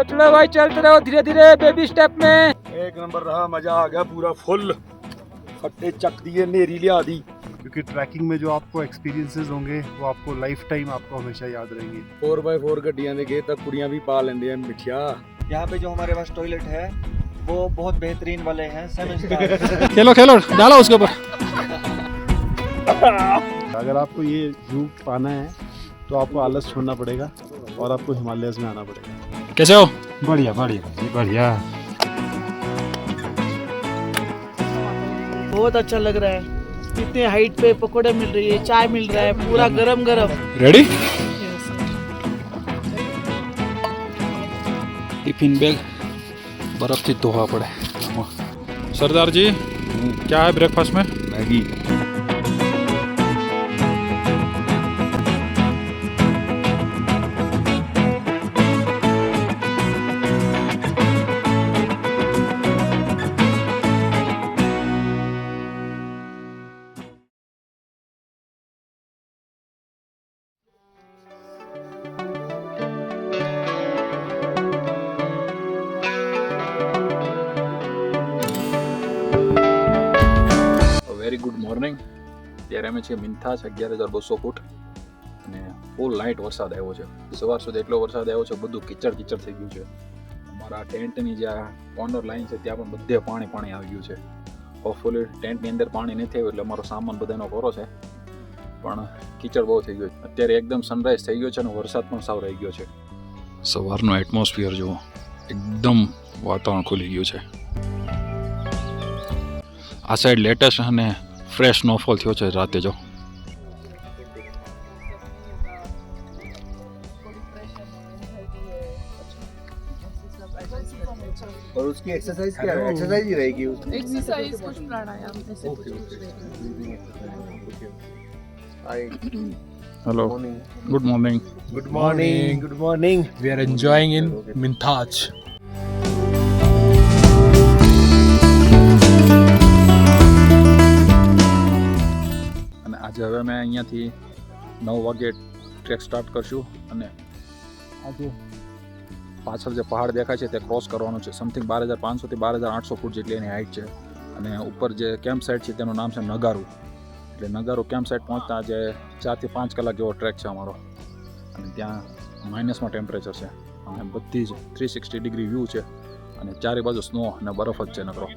चलो भाई चलते रहो धीरे धीरे बेबी स्टेप में। एक नंबर रहा, मजा आ गया पूरा फुल। फट्टे चक दिए, नेरी लिया दी। क्योंकि ट्रैकिंग में जो आपको एक्सपीरियंसेस होंगे वो आपको लाइफ टाइम आपको हमेशा याद रहेंगे। 4x4 गड्डियां दे गए तक कुड़ियां भी पा लेंदे हैं मिठिया। यहाँ पे जो हमारे पास टॉयलेट है वो बहुत बेहतरीन वाले हैं, 7 स्टार। खेलो खेलो डालो उसके ऊपर। अगर आपको ये व्यू पाना है तो आपको आलस छोड़ना पड़ेगा और आपको हिमालयस में आना पड़ेगा। कैसे हो? बढ़िया बढ़िया जी बढ़िया। बहुत अच्छा लग रहा है। इतने हाइट पे पकोड़े मिल रही है, चाय मिल रहा है, पूरा गरम गरम। रेडी? टिफिन बैग बर्फ थी धोवा पड़े। सरदार जी क्या है ब्रेकफास्ट में? मैगी। Very good morning. ત્યારે અમે છીએ મિન્થાજ 11,200 ફૂટ અને ફૂલ નાઇટ વરસાદ આવ્યો છે. સવાર સુધી એટલો વરસાદ આવ્યો છે, બધું કિચડ કિચડ થઈ ગયું છે. અમારા ટેન્ટની જે કોર્નર લાઈન છે ત્યાં પણ બધે પાણી પાણી આવી ગયું છે. હોપફુલી ટેન્ટની અંદર પાણી નથી આવ્યું એટલે અમારો સામાન બધાનો કોરો છે, પણ કિચડ બહુ થઈ ગયો છે. અત્યારે એકદમ સનરાઈઝ થઈ ગયો છે અને વરસાદ પણ સાવ રહી ગયો છે. સવારનો એટમોસ્ફિયર જુઓ, એકદમ વાતાવરણ ખુલી ગયું છે. આ સાઈડ લેટેસ્ટ અને ફ્રેશ સ્નોફોલ થયો છે રાતે જો. और उसकी एक्सरसाइज क्या है? एक्सरसाइज ही रहेगी उसकी। एक्सरसाइज कुछ प्राणायाम जैसे कुछ hello, good morning. Good morning, good morning. We are enjoying in Minthaj. અને આજે હવે અમે અહીંયાથી 9 વાગે ટ્રેક સ્ટાર્ટ કરશું અને આજે પાછળ જે પહાડ દેખાય છે તે ક્રોસ કરવાનું છે. સમથિંગ 12,500 થી 12,800 ફૂટ જેટલી એની હાઇટ છે અને ઉપર જે કેમ્પ સાઇટ છે તેનું નામ છે નગારુ. એટલે નગારુ કેમ્પ સાઇટ પહોંચતા આજે 4 થી 5 કલાક જેવો ટ્રેક છે અમારો અને ત્યાં માઇનસમાં ટેમ્પરેચર છે અને બધી જ 360 ડિગ્રી વ્યૂ છે અને ચારે બાજુ સ્નો અને બરફ જ છે નકરો.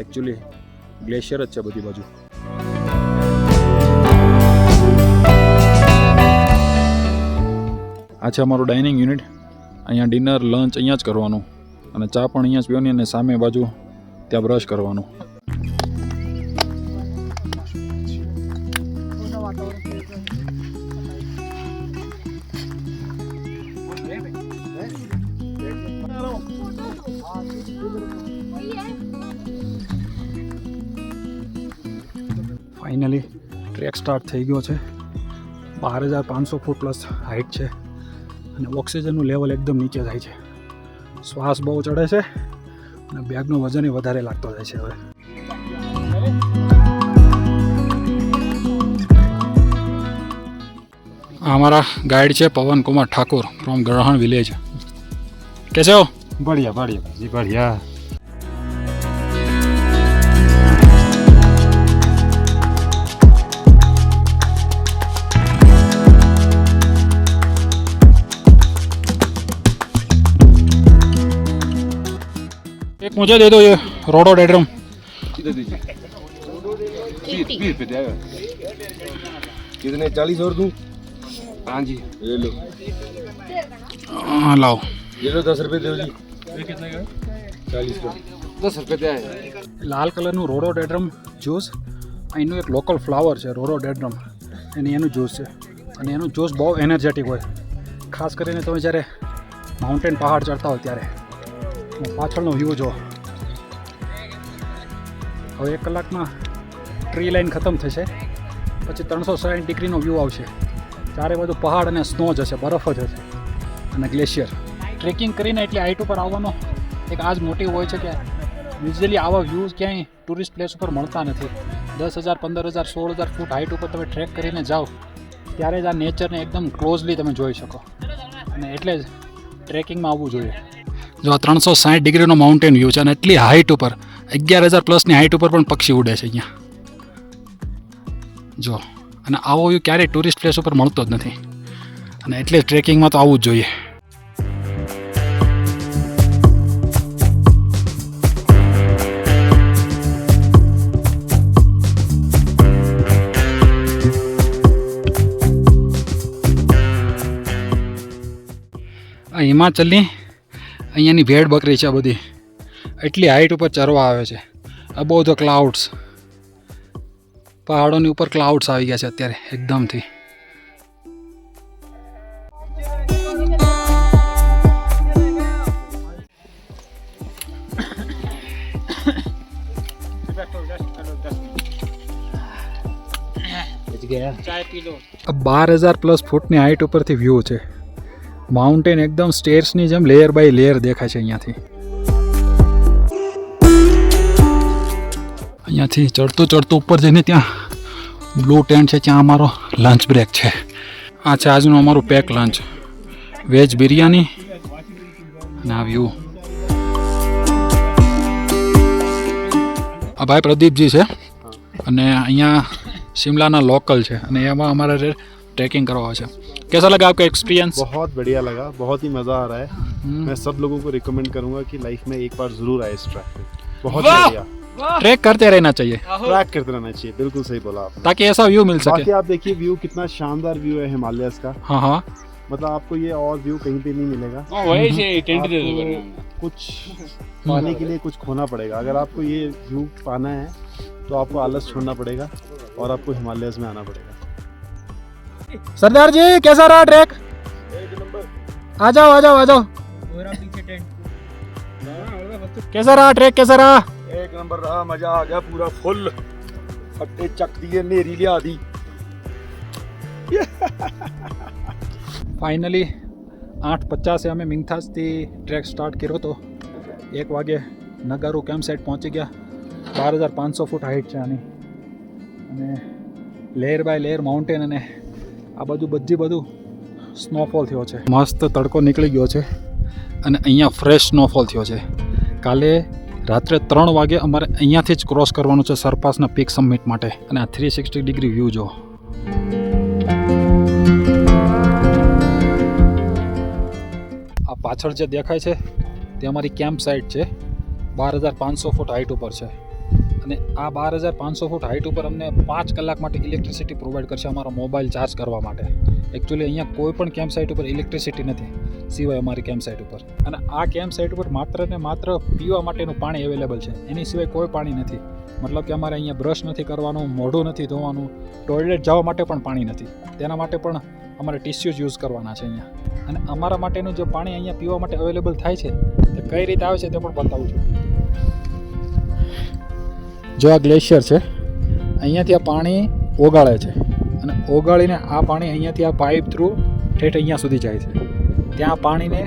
એકચ્યુઅલી ગ્લેશિયર જ છે બધી બાજુ. આ છે અમારું ડાઇનિંગ યુનિટ. અહીંયા ડિનર લંચ અહીંયા જ કરવાનું અને ચા પણ અહીંયા જ પીવાની અને સામે બાજુ ત્યાં બ્રશ કરવાનું. ફાઇનલી ટ્રેક સ્ટાર્ટ થઈ ગયો છે. 12,500 ફૂટ પ્લસ હાઇટ છે અને ઓક્સિજનનું લેવલ એકદમ નીચે જાય છે. શ્વાસ બહુ ચડે છે અને બેગનું વજન વધારે લાગતો જાય છે. હવે આ અમારા ગાઈડ છે પવન કુમાર ઠાकुर ફ્રોમ ગ્રહણ વિલેજ. कैसे हो? बढ़िया बढ़िया जी बढ़िया। एक मुझे दे दो ये रोडोडेंड्रम. कितने दीजिए? 20 रुपये देगा। कितने? 40 और दूँ? हाँ जी ये लो। हाँ लाओ. ये लो 10 रुपये दो जी। ये कितने का? 40 का 10 रुपये दे. લાલ કલરનું રોડોડેન્ડ્રમ જ્યુસ. અહીંનું એક લોકલ ફ્લાવર છે રોડોડેન્ડ્રમ, એનું જ્યુસ છે અને એનું જ્યુસ બહુ એનર્જેટિક હોય. ખાસ કરીને તમે જ્યારે માઉન્ટેન પહાડ ચડતા હોય ત્યારે. પાછળનો વ્યૂ જો. હવે 1 કલાકમાં ટ્રી લાઈન ખતમ થશે, પછી 360 ડિગ્રીનો વ્યૂ આવશે. ચારે બાજુ પહાડ અને સ્નો જ હશે, બરફ જ હશે અને ગ્લેશિયર. ટ્રેકિંગ કરીને એટલી હાઇટ ઉપર આવવાનો એક આ જ મોટિવ હોય છે કે યુઝ્યુઅલી આવા વ્યૂઝ ક્યાંય ટુરિસ્ટ પ્લેસ ઉપર મળતા નથી. 10,000, 15,000, 16,000 ફૂટ હાઇટ ઉપર તમે ટ્રેક કરીને જાઓ ત્યારે જ આ નેચરને એકદમ ક્લોઝલી તમે જોઈ શકો. અને એટલે જ ટ્રેકિંગમાં આવવું જોઈએ. જો 360 ડિગ્રીનો માઉન્ટેન વ્યૂ છે અને એટલી હાઇટ ઉપર 11,000 પ્લસની હાઇટ ઉપર પણ પક્ષી ઉડે છે અહીંયા જો. અને આવો વ્યૂ ક્યારેય ટુરિસ્ટ પ્લેસ ઉપર મળતો જ નથી અને એટલે ટ્રેકિંગમાં તો આવવું જ જોઈએ. આ હિમાચલની અહીંયાની ભેડ બકરી છે બધી, એટલી હાઇટ ઉપર ચરવા આવે છે. અબોવ ધ ક્લાઉડ્સ, પહાડોની ઉપર ક્લાઉડ્સ આવી ગયા છે અત્યારે એકદમથી. આ 12,000 પ્લસ ફૂટની હાઇટ ઉપરથી વ્યૂ છે. માઉન્ટેન એકદમ સ્ટેર્સની જેમ લેયર બાય લેયર દેખાય છે અહીંયાથી. અહીંયાથી ચડતું ઉપર જઈને ત્યાં બ્લુ ટેન્ટ છે, ત્યાં અમારો લંચ બ્રેક છે. આ છે આજનું અમારું પેક લંચ, વેજ બિરયાની અને આ વ્યૂ. આ ભાઈ પ્રદીપજી છે અને અહીંયા शिमला लोकल है અને એમાં અમારે ट्रैकिंग करवा है. कैसा लगा आपका एक्सपीरियंस? बहुत बढ़िया लगा, बहुत ही मज़ा आ रहा है. मैं सब लोगों को रिकमेंड करूंगा कि लाइफ में एक बार जरूर आए इस ट्रैक पे. बहुत बढ़िया, ट्रैक करते रहना चाहिए, ट्रैक करते रहना चाहिए. बिल्कुल सही बोला आपने, ताकि ऐसा व्यू मिल सके. बाकी आप देखिए व्यू कितना शानदार व्यू है हिमालयस का. हाँ हाँ, मतलब आपको ये और व्यू कहीं पे नहीं मिलेगा. कुछ पाने के लिए कुछ खोना पड़ेगा. अगर आपको ये व्यू पाना है तो आपको आलस छोड़ना पड़ेगा और आपको हिमालयस में आना पड़ेगा. सरदार जी कैसा रहा ट्रैक? आ जाओ आ जाओ आ जाओ. कैसा रहा ट्रैक, कैसा रहा? एक नंबर रहा, मजा आ गया पूरा फुल. फट्टे चक दिए, नेरी लिया दी. फाइनली 8:50 અમે મિંથાસથી ટ્રેક સ્ટાર્ટ કર્યો હતો. 1 વાગે નગારું કેમ્પ સાઇટ પહોંચી ગયા. 12,500 ફૂટ હાઇટ છે આની અને લેયર બાય લેયર માઉન્ટેન અને આ બધું સ્નોફોલ થયો છે. મસ્ત તડકો નીકળી ગયો છે અને અહીંયા ફ્રેશ સ્નોફોલ થયો છે. કાલે રાત્રે 3 વાગે અમારે અહીંયાથી જ ક્રોસ કરવાનું છે સરપાસના પીક સમિટ માટે. અને આ 360 ડિગ્રી વ્યૂ જો. આ પાછળ જે દેખાય છે તે અમારી કેમ્પ સાઇટ છે. 12,500 ફૂટ હાઇટ ઉપર છે અને આ 12,500 ફૂટ હાઇટ ઉપર અમને 5 કલાક માટે ઇલેક્ટ્રિસિટી પ્રોવાઈડ કરશે અમારો મોબાઈલ ચાર્જ કરવા માટે. એકચ્યુઅલી અહીંયા કોઈ પણ કેમ્પ સાઇટ ઉપર ઇલેક્ટ્રિસિટી નથી સિવાય અમારી કેમ્પ સાઇટ ઉપર. અને આ કેમ્પ સાઇટ ઉપર માત્ર ને માત્ર પીવા માટેનું પાણી અવેલેબલ છે, એની સિવાય કોઈ પાણી નથી. મતલબ કે અમારે અહીંયા બ્રશ નથી કરવાનું, મોઢું નથી ધોવાનું, ટોયલેટ જવા માટે પણ પાણી નથી. તેના માટે પણ અમારે ટિશ્યુઝ યુઝ કરવાના છે અહીંયા. અને અમારા માટેનું જે પાણી અહીંયા પીવા માટે અવેલેબલ થાય છે તે કઈ રીતે આવે છે તે પણ બતાવું છું. જો આ ગ્લેશિયર છે, અહીંયાથી આ પાણી ઓગાળે છે અને ઓગાળીને આ પાણી અહીંયાથી આ પાઇપ થ્રુ ઠેઠ અહીંયા સુધી જાય છે. ત્યાં પાણીને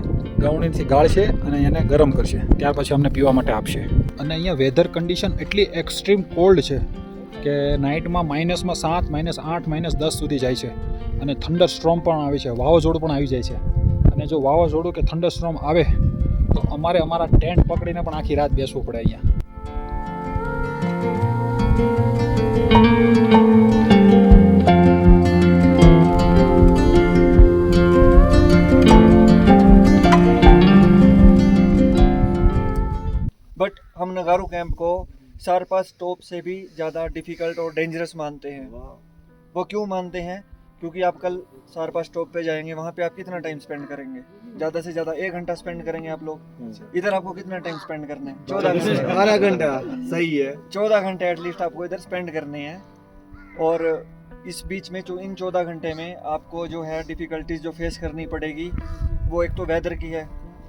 ગવણીથી ગાળશે અને એને ગરમ કરશે, ત્યાર પછી અમને પીવા માટે આપશે. અને અહીંયા વેધર કન્ડિશન એટલી એક્સ્ટ્રીમ કોલ્ડ છે કે નાઇટમાં -7, -8, -10 સુધી જાય છે અને થંડર સ્ટ્રોમ પણ આવે છે, વાવાઝોડું પણ આવી જાય છે. અને જો વાવાઝોડું કે થંડર સ્ટ્રોમ આવે તો અમારે અમારા ટેન્ટ પકડીને પણ આખી રાત બેસવું પડે અહીંયા. बट हम नगारू कैंप को सरपास टॉप से भी ज़्यादा डिफिकल्ट और डेंजरस मानते हैं. वो क्यों मानते हैं? क्योंकि आप कल सरपास टॉप पे जाएंगे, वहाँ पे आप कितना टाइम स्पेंड करेंगे? ज़्यादा से ज़्यादा 1 घंटा स्पेंड करेंगे आप लोग. इधर आपको कितना टाइम स्पेंड करना है? 12 घंटा. सही है. 14 घंटे एटलीस्ट आपको इधर स्पेंड करने हैं. और इस बीच में जो इन 14 घंटे में आपको जो है डिफ़िकल्टीज जो फेस करनी पड़ेगी, वो एक तो वेदर की है,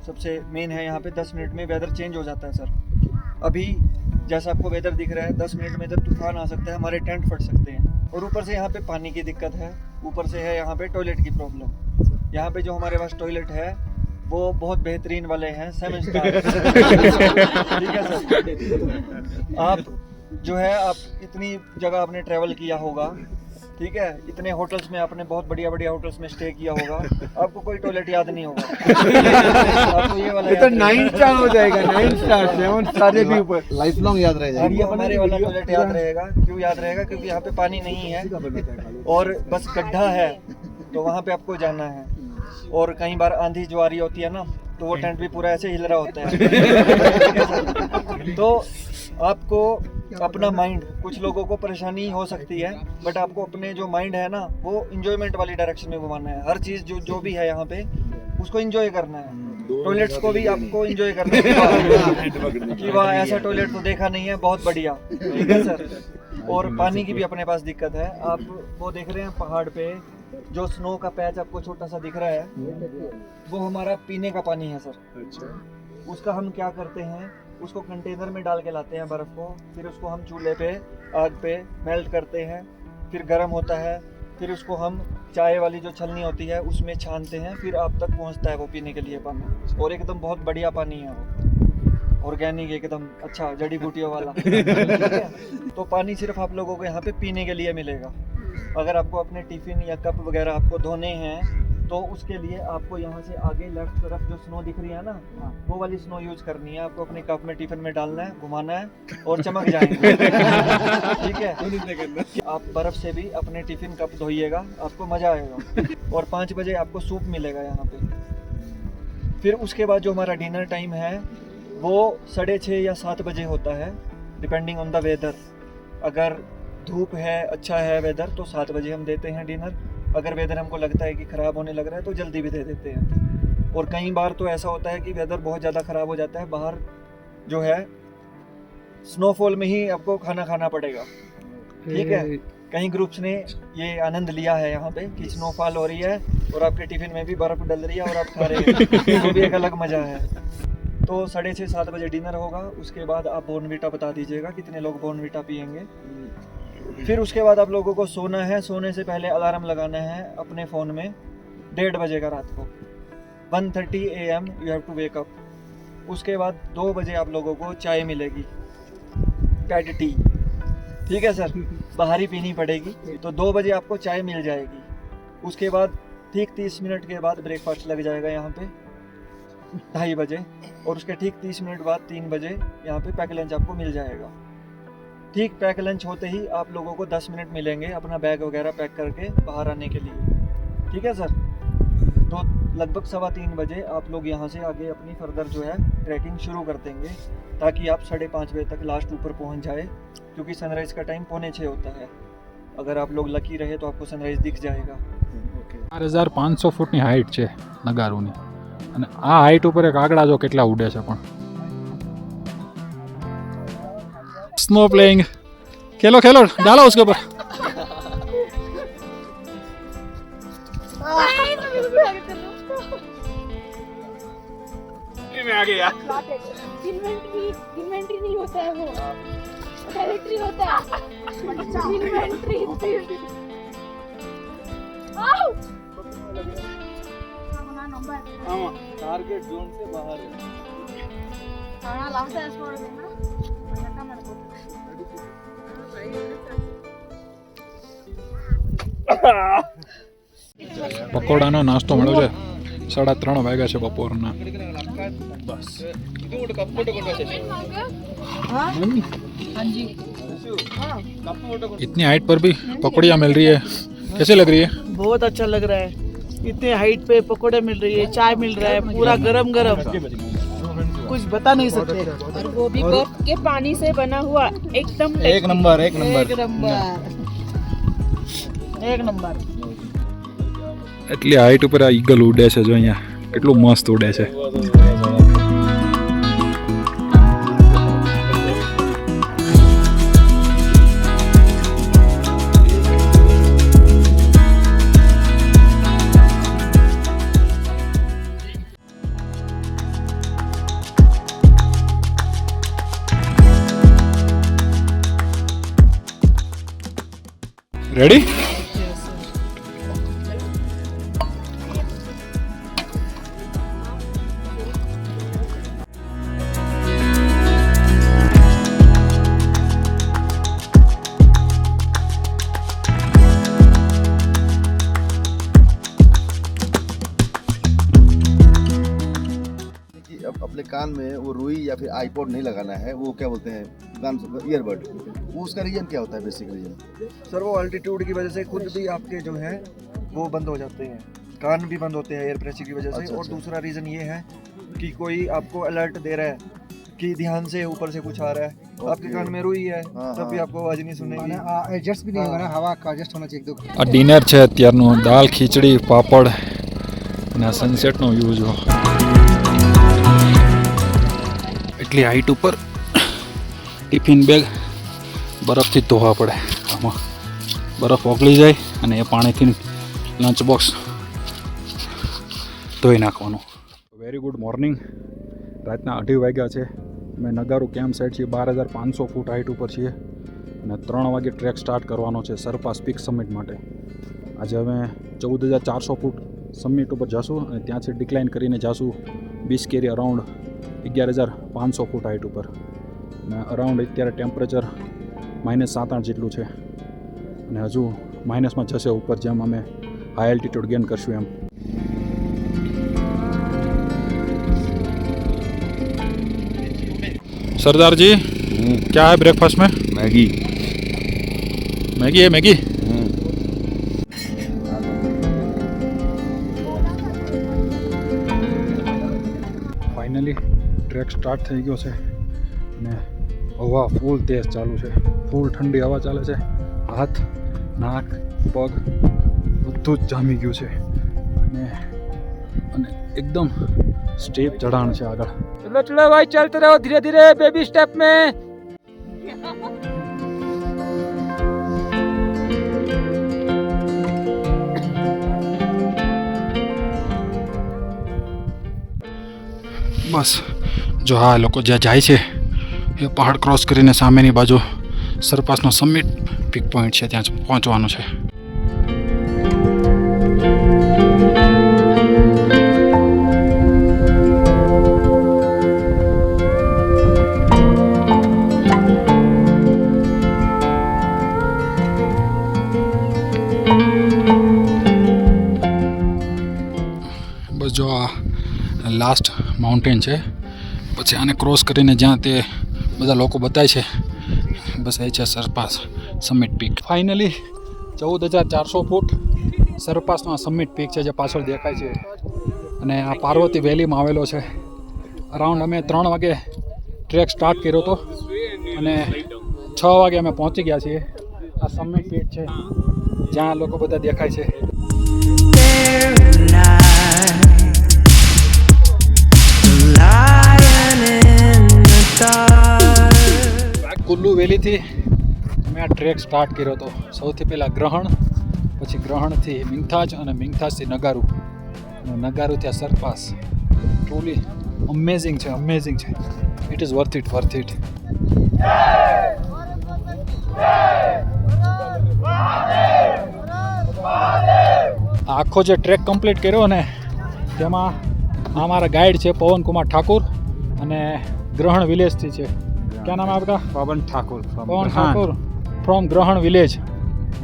सबसे मेन है. यहाँ पे 10 मिनट में वेदर चेंज हो जाता है सर. अभी जैसा आपको वेदर दिख रहा है, 10 मिनट में इधर तूफान आ सकता है, हमारे टेंट फट सकते हैं. और ऊपर से यहाँ पे पानी की दिक्कत है, ऊपर से है यहाँ पे टॉयलेट की प्रॉब्लम. यहाँ पे जो हमारे पास टॉयलेट है वो बहुत बेहतरीन वाले हैं, 7 स्टार. ठीक है सर. आप जो है, आप इतनी जगह आपने ट्रैवल किया होगा ठीक है, इतने होटल्स में आपने बहुत बढ़िया बढ़िया होटल्स में स्टे किया होगा, आपको कोई टॉयलेट याद नहीं होगा। आपको ये वाला ये तो 9 स्टार हो जाएगा, 9 स्टार 7 स्टार से भी ऊपर लाइफ लॉन्ग याद रह जाएगी। आपको हमारे वाला टॉयलेट याद रहेगा। क्यों याद रहेगा? क्योंकि यहाँ पे पानी नहीं है और बस गड्ढा है, तो वहाँ पे आपको जाना है। और कई बार आंधी ज्वारी होती है ना, तो वो टेंट भी पूरा ऐसे हिल रहा होता है। तो आपको अपना माइंड, कुछ लोगों को परेशानी हो सकती है, बट आपको अपने जो माइंड है ना, वो इंजॉयमेंट वाली डायरेक्शन में घुमाना है। हर चीज़ जो भी है यहाँ पे, उसको इंजॉय करना है। टॉयलेट्स को भी आपको इंजॉय करना है कि वाह ऐसा टॉयलेट तो देखा नहीं है, बहुत बढ़िया, ठीक है सर। और पानी की भी अपने पास दिक्कत है। आप वो देख रहे हैं पहाड़ पे जो स्नो का पैच आपको छोटा सा दिख रहा है, वो हमारा पीने का पानी है सर। उसका हम क्या करते हैं, उसको कंटेनर में डाल के लाते हैं बर्फ़ को, फिर उसको हम चूल्हे पे आग पे मेल्ट करते हैं, फिर गर्म होता है, फिर उसको हम चाय वाली जो छलनी होती है उसमें छानते हैं, फिर आप तक पहुंचता है वो पीने के लिए पानी। और एकदम बहुत बढ़िया पानी है वो, ऑर्गेनिक एकदम अच्छा, जड़ी बूटियों वाला। ठीक है? तो पानी सिर्फ आप लोगों को यहाँ पे पीने के लिए मिलेगा। अगर आपको अपने टिफ़िन या कप वगैरह आपको धोने हैं, तो उसके लिए आपको यहाँ से आगे लेफ्ट तरफ जो स्नो दिख रही है ना, वो वाली स्नो यूज करनी है। आपको अपने कप में टिफिन में डालना है, घुमाना है और चमक जाएंगे। ठीक है, आप बर्फ से भी अपने टिफिन कप धोइएगा, आपको मजा आएगा। और 5 बजे आपको सूप मिलेगा यहाँ पे। फिर उसके बाद जो हमारा डिनर टाइम है वो 6:30 या 7 बजे होता है, डिपेंडिंग ऑन द वेदर। अगर धूप है, अच्छा है वेदर, तो 7 बजे हम देते हैं डिनर। अगर वेदर हमको लगता है कि ख़राब होने लग रहा है तो जल्दी भी दे देते हैं। और कई बार तो ऐसा होता है कि वेदर बहुत ज़्यादा ख़राब हो जाता है, बाहर जो है स्नोफॉल में ही आपको खाना खाना पड़ेगा। ठीक है, कई ग्रुप्स ने ये आनंद लिया है यहाँ पे कि स्नोफॉल हो रही है और आपके टिफ़िन में भी बर्फ़ डल रही है और आप खा रहे हैं, तो भी एक अलग मज़ा है। तो 6:30-7 बजे डिनर होगा। उसके बाद आप बॉर्नवीटा बता दीजिएगा कितने लोग बॉर्नवीटा पियेंगे। फिर उसके बाद आप लोगों को सोना है। सोने से पहले अलार्म लगाना है अपने फ़ोन में 1:30 बजे का रात को, 1:30 AM you have to wake up. उसके बाद 2 बजे आप लोगों को चाय मिलेगी, पैड टी। ठीक है सर, बाहर ही पीनी पड़ेगी, तो 2 बजे आपको चाय मिल जाएगी। उसके बाद ठीक 30 मिनट के बाद ब्रेकफास्ट लग जाएगा यहाँ पे 2:30 बजे, और उसके ठीक 30 मिनट बाद 3 बजे यहाँ पे पैक लंच आपको मिल जाएगा। ठीक पैक लंच होते ही आप लोगों को 10 मिनट मिलेंगे अपना बैग वगैरह पैक करके बाहर आने के लिए। ठीक है सर, तो लगभग 3:15 बजे आप लोग यहाँ से आगे अपनी फर्दर जो है ट्रैकिंग शुरू कर देंगे, ताकि आप 5:30 बजे तक लास्ट ऊपर पहुँच जाए, क्योंकि सनराइज़ का टाइम 5:45 होता है। अगर आप लोग लकी रहे तो आपको सनराइज़ दिख जाएगा। 4500 ફૂટની હાઈટ છે નગારુની, અને આ હાઈટ ઉપર એક આંકડા જો કેટલા ઉડે છે પણ. સ્નો પ્લેઇંગ, ખેલો ખેલો, डालो उसके ऊपर. इन्वेंट्री नहीं होता है वो, डायरेक्टरी होता है। इन्वेंट्री टारगेट जोन से बाहर है। પકોડાનો નાસ્તો મળ્યો છે, 3:30 વાગ્યા છે બપોરના. બસ इतनी हाइट पर भी पकौड़ियाँ मिल रही है, कैसे लग रही है? बहुत अच्छा लग रहा है। इतने हाइट पे पकोड़े मिल रही है, चाय मिल रहा है, पूरा गरम गरम, कुछ बता नहीं सकते। और वो भी बर्फ के पानी से बना हुआ, एकदम एक नंबर एक नंबर। એટલી હાઈટ ઉપર આ ઈગલ ઉડે છે, જો અહીંયા કેટલું મસ્ત ઉડે છે. રેડી? अपने कान में वो रुई या फिर आईपॉड नहीं लगाना है, वो क्या बोलते हैं कान ईयरबड, वो उसका रीजन क्या होता है बेसिक रीजन? सर वो अल्टीट्यूड की वजह से खुद भी आपके जो है वो बंद हो जाते हैं, कान भी बंद होते हैं एयर प्रेशर की वजह से। अच्छा, और अच्छा। दूसरा रीज़न ये है कि कोई आपको अलर्ट दे रहा है कि ध्यान से ऊपर से कुछ आ रहा है, आपके कान में रुई है, हाँ, तब भी हाँ। आपको आवाज़ नहीं सुनेगी। एडजस्ट भी नहीं होगा ना, हवा का एडजस्ट होना चाहिए एकदम। આ ડિનર છે અત્યારનું, દાલ ખીચડી પાપડ અને આ સનસેટનો વ્યૂ જો એટલી હાઈટ ઉપર ટિફિન બેગ બરફથી ધોવા પડે, આમાં બરફ ઓગળી જાય અને એ પાણીથી લંચ બોક્સ ધોઈ નાખવાનું. Very good morning. રાતના 2:30 વાગ્યા છે. અમે નગારું કેમ્પ સાઇટ છીએ, 12,500 ફૂટ હાઈટ ઉપર છીએ અને 3 વાગે ટ્રેક સ્ટાર્ટ કરવાનો છે સરપાસ પીક સમિટ માટે. આજે અમે 14,400 ફૂટ સમિટ ઉપર જશું અને ત્યાંથી ડિક્લાઇન કરીને જશું બિસ્કેરી અરાઉન્ડ 11,500 ફૂટ હાઈટ ઉપર. અને અરાઉન્ડ અત્યારે ટેમ્પરેચર -7-8 જેટલું છે અને હજુ માઇનસમાં જશે ઉપર, જેમ અમે હાઈ એલ્ટિટ્યૂડ ગેન કરશું એમ. सरदार जी क्या है ब्रेकफास्ट में? मैगी। मैगी है, मैगी. ફાઇનલી ટ્રેક સ્ટાર્ટ થઈ ગયો છે અને હવા ફૂલ તેજ ચાલુ છે, ફૂલ ઠંડી હવા ચાલે છે. હાથ, નાક, પગ બધું જ જામી ગયું છે અને એકદમ સ્ટેપ ચઢાણ છે આગળ. चलो चलो भाई, चलते रहो धीरे धीरे बेबी स्टेप में। બસ જો આ લોકો જ્યાં જાય છે એ પહાડ ક્રોસ કરીને સામેની બાજુ સરપાસનો સમિટ પીક પોઈન્ટ છે, ત્યાં પહોંચવાનું છે. બસ જો આ લાસ્ટ માઉન્ટેન છે, પછી આને ક્રોસ કરીને જ્યાં તે બધા લોકો બતાય છે, બસ એ છે સરપાસ સમિટ પીક. ફાઇનલી 14,400 ફૂટ સરપાસનો આ સમિટ પીક છે જે પાછળ દેખાય છે અને આ પાર્વતી વેલીમાં આવેલો છે. અરાઉન્ડ અમે 3 વાગે ટ્રેક સ્ટાર્ટ કર્યો હતો અને 6 વાગે અમે પહોંચી ગયા છીએ. આ સમિટ પીક છે જ્યાં લોકો બધા દેખાય છે. કુલ્લુ વેલીથી મેં આ ટ્રેક સ્ટાર્ટ કર્યો હતો. સૌથી પહેલાં ગ્રહણ, પછી ગ્રહણથી મિંગથાજ અને મિંગથાજથી નગારું અને નગારુંથી આ સરપાસ. ટ્રુલી અમેઝિંગ છે, અમેઝિંગ છે. It is worth it, worth it. આખો જે ટ્રેક કમ્પ્લીટ કર્યો ને તેમાં આ મારા ગાઈડ છે પवन कुमार ठाकुर અને ગ્રહણ વિલેજથી છે. क्या नाम है आपका? पवन ठाकुर पवन ठाकुर फ्रॉम ग्रहण विलेज.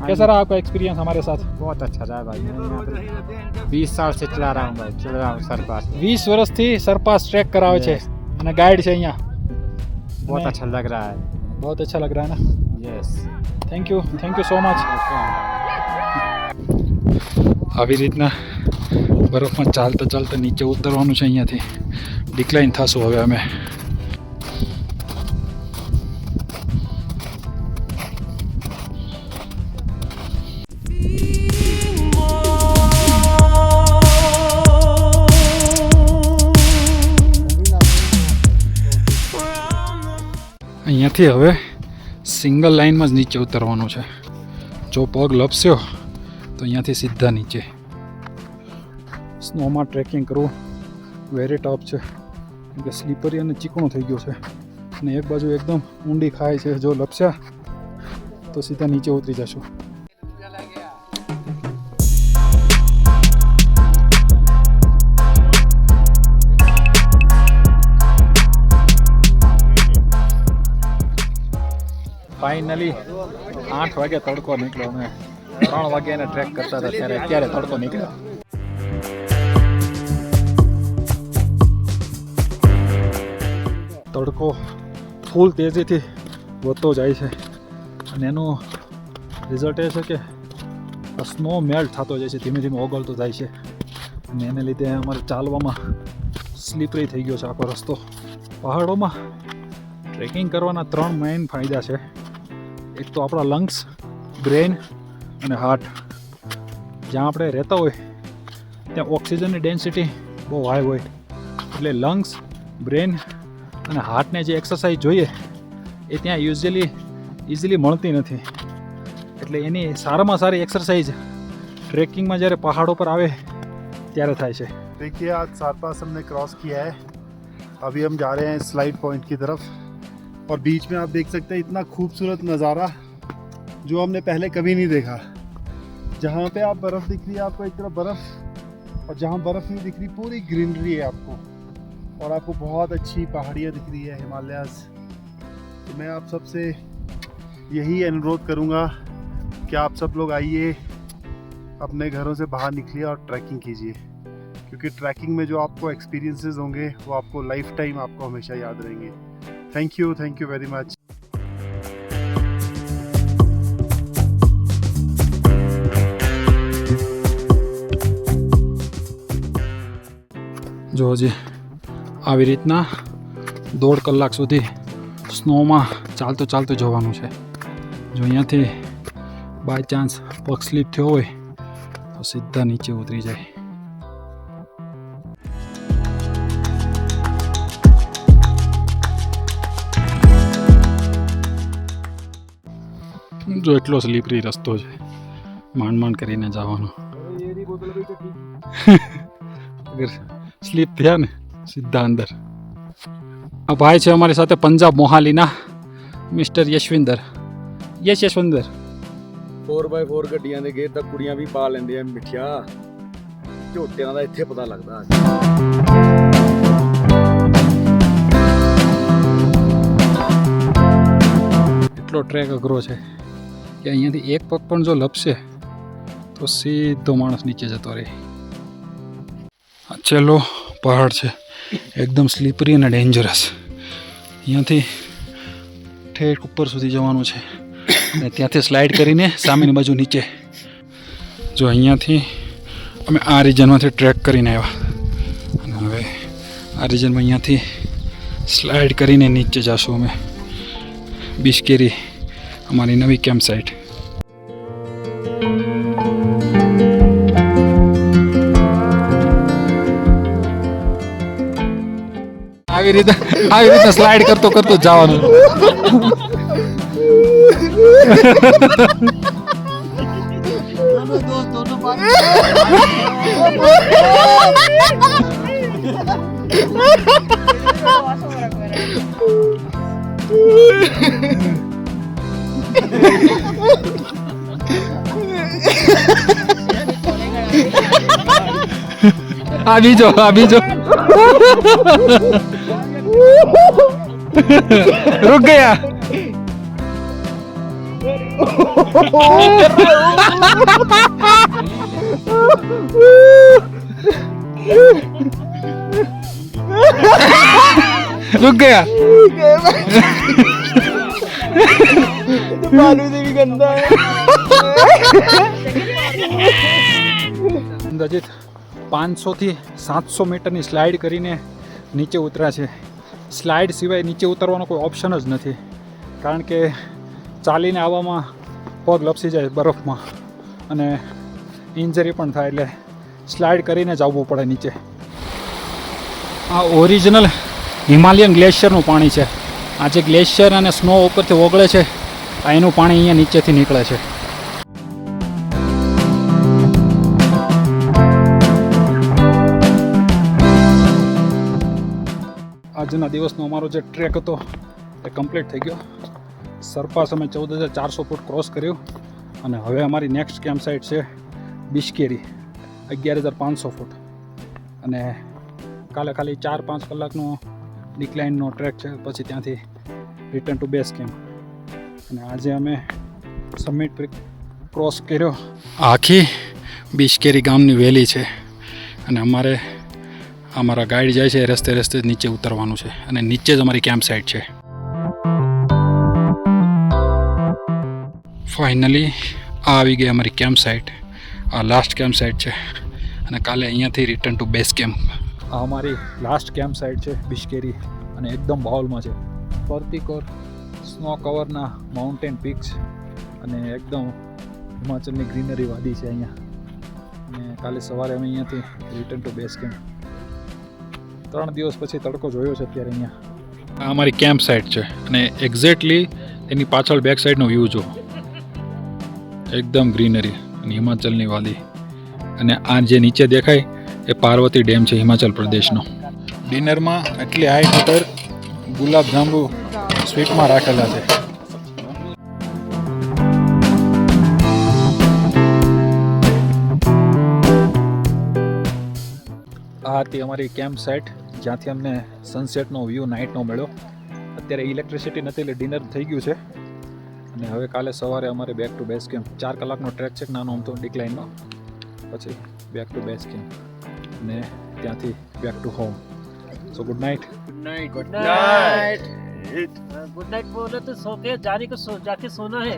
कैसा रहा आपका एक्सपीरियंस हमारे साथ? बहुत अच्छा रहा भाई, मैं यहाँ पे 20 साल से चला रहा हूँ भाई, चल रहा हूँ सरपास. 20 વર્ષથી સરપાસ ટ્રેક કરાવે છે અને ગાઈડ છે અહીંયા. बहुत अच्छा लग रहा है. बहुत अच्छा लग रहा है ना. Yes, thank you so much. આવી રીતના બરફમાં ચાલતા ચાલતા નીચે ઉતરવાનું છે. અહીંયાથી ડિક્લાઇન થશું હવે અમે. અહીંયાથી હવે સિંગલ લાઇનમાં જ નીચે ઉતરવાનું છે. જો પગ લપસ્યો તો અહીંયાથી સીધા નીચે. સ્નોમાં ટ્રેકિંગ કરવું વેરી ટફ છે કેમ કે સ્લીપરી અને ચીકણું થઈ ગયું છે અને એક બાજુ એકદમ ઊંડી ખાય છે. જો લપસ્યા તો સીધા નીચે ઉતરી જશું. ફાઇનલી 8 વાગે તડકો નીકળ્યો. અમે 3 વાગે એને ટ્રેક કરતા હતા ત્યારે અત્યારે તડકો નીકળ્યો. તડકો ફૂલ તેજીથી વધતો જાય છે અને એનું રિઝલ્ટ એ છે કે સ્નો મેલ્ટ થતો જાય છે, ધીમે ધીમે ઓગળતો જાય છે અને એને લીધે અમારે ચાલવામાં સ્લીપરી થઈ ગયો છે આખો રસ્તો. પહાડોમાં ટ્રેકિંગ કરવાના 3 મેઇન ફાયદા છે. એક તો આપણા લંગ્સ, બ્રેન અને હાર્ટ. જ્યાં આપણે રહેતા હોય ત્યાં ઓક્સિજનની ડેન્સિટી બહુ હાઈ હોય, એટલે લંગ્સ, બ્રેન અને હાર્ટને જે એક્સરસાઇઝ જોઈએ એ ત્યાં ઇઝીલી મળતી નથી. એટલે એની સારામાં સારી એક્સરસાઇઝ ટ્રેકિંગમાં જ્યારે પહાડો પર આવે ત્યારે થાય છે. देखिए आज सारपास हमने क्रॉस किया है, अभी हम जा रहे हैं स्लाइड पॉइंट की तरफ और बीच में आप देख सकते हैं इतना खूबसूरत नज़ारा जो हमने पहले कभी नहीं देखा. जहाँ पे आप बर्फ़ दिख रही है आपको एक तरफ बर्फ़, और जहाँ बर्फ़ नहीं दिख रही पूरी ग्रीनरी है आपको, और आपको बहुत अच्छी पहाड़ियाँ दिख रही है, हिमालयाज़. तो मैं आप सबसे यही अनुरोध करूँगा कि आप सब लोग आइए, अपने घरों से बाहर निकलिए और ट्रैकिंग कीजिए, क्योंकि ट्रैकिंग में जो आपको एक्सपीरियंसेस होंगे वो आपको लाइफ टाइम आपको हमेशा याद रहेंगे. Thank you very much. જો હજી આવી રીતના 1.5 કલાક સુધી સ્નોમાં ચાલતું જવાનું છે. જો અહીંયાથી બાય ચાન્સ પગ સ્લીપ થયો હોય તો સીધા નીચે ઉતરી જાય. જો એટલો સ્લીપરી રસ્તો છે, માંડ કરીને જવાનો. અગર સ્લીપ થયા ને સીધા અંદર. આ ભાઈ છે અમારી સાથે પંજાબ મોહાલીના મિસ્ટર યશવિંદર. યશવિંદર 4x4 ਗੱਡੀਆਂ ਦੇ ਗੇਟ ਤੱਕ ਕੁੜੀਆਂ ਵੀ ਪਾ ਲੈਂਦੇ ਆ ਮਿੱਠਿਆ. ਝੋਟਿਆਂ ਦਾ ਇੱਥੇ ਪਤਾ ਲੱਗਦਾ. એટલો ટ્રેક અઘરો છે કે અહીંયાથી એક પગ પણ જો લપસે તો સીધો માણસ નીચે જતો રહે. આ છેલ્લો પહાડ છે, એકદમ સ્લીપરી અને ડેન્જરસ. અહીંયાથી ઠેઠ ઉપર સુધી જવાનું છે અને ત્યાંથી સ્લાઇડ કરીને સામેની બાજુ નીચે. જો અહીંયાથી અમે આ રિજનમાંથી ટ્રેક કરીને આવ્યા અને હવે આ રિજનમાં અહીંયાથી સ્લાઇડ કરીને નીચે જઈશું અમે. બિશ્કેરી અમારી નવી કેમ્પ સાઇટ. આવી રીતે સ્લાઇડ કરતો જવાનું. આ બીજો रुक गया. रुक गया. बालू से भी गंदा है. અંદાજિત 500 થી 700 મીટરની સ્લાઇડ કરીને નીચે ઉતર્યા છે. સ્લાઇડ સિવાય નીચે ઉતરવાનો કોઈ ઓપ્શન જ નથી, કારણ કે ચાલીને આવવામાં પગ લપસી જાય બરફમાં અને ઇન્જરી પણ થાય, એટલે સ્લાઇડ કરીને જ આવવું પડે નીચે. આ ઓરિજિનલ હિમાલયન ગ્લેશિયરનું પાણી છે. આ જે ગ્લેશિયર અને સ્નો ઉપરથી ઓગળે છે, આ એનું પાણી અહીંયા નીચેથી નીકળે છે. આજના દિવસનો અમારો જે ટ્રેક હતો એ કમ્પ્લીટ થઈ ગયો. સરપાસ અમે 14,400 ફૂટ ક્રોસ કર્યું અને હવે અમારી નેક્સ્ટ કેમ્પ સાઇટ છે બિશ્કેરી, 11,500 ફૂટ. અને કાલે ખાલી 4-5 કલાકનો ડિક્લાઇનનો ટ્રેક છે, પછી ત્યાંથી રિટર્ન ટુ બેઝ કેમ્પ. અને આજે અમે સમિટ ક્રોસ કર્યો. આખી બિશ્કેરી ગામની વેલી છે અને અમારે અમારા ગાઈડ જાય છે રસ્તે રસ્તે નીચે ઉતરવાનું છે અને નીચે જ અમારી કેમ્પ સાઇટ છે. ફાઇનલી આ આવી ગઈ અમારી કેમ્પ સાઇટ. આ લાસ્ટ કેમ્પ સાઇટ છે અને કાલે અહીંયાથી રિટર્ન ટુ બેઝ કેમ્પ. આ અમારી લાસ્ટ કેમ્પ સાઇટ છે બિશ્કેરી અને એકદમ બાઉલમાં છે. ફરતીકોર સ્નો કવરના માઉન્ટેન પીક્સ અને એકદમ હિમાચલની ગ્રીનરી વાદી છે અહીંયા. અને કાલે સવારે અમે અહીંયાથી રિટર્ન ટુ બેઝ કેમ્પ. 3 દિવસ પછી તડકો જોયો છે અત્યારે અહીંયા. આ અમારી કેમ્પ સાઇટ છે અને એક્ઝેક્ટલી એની પાછળ બેક સાઈડનો વ્યૂ જો એકદમ ગ્રીનરી અને હિમાચલની વાદી. અને આ જે નીચે દેખાય એ પાર્વતી ડેમ છે હિમાચલ પ્રદેશનો. ડિનરમાં એટલી હાઈટ ઉપર ગુલાબ જાંબુ સ્વીટમાં રાખેલા છે. આ હતી અમારી કેમ્પ સાઇટ જ્યાંથી અમને સનસેટનો વ્યૂ નાઇટનો મળ્યો. અત્યારે ઇલેક્ટ્રિસિટી નથી એટલે ડિનર થઈ ગયું છે અને હવે કાલે સવારે અમારે બેક ટુ બેઝ કેમ્પ. 4 કલાકનો ટ્રેક છે નાનો આમ તો ડિક્લાઇનનો. પછી બેક ટુ બેઝ કેમ્પ અને ત્યાંથી back to home. So good night. Good night बोले तो सो के जाने को जाके सोना है.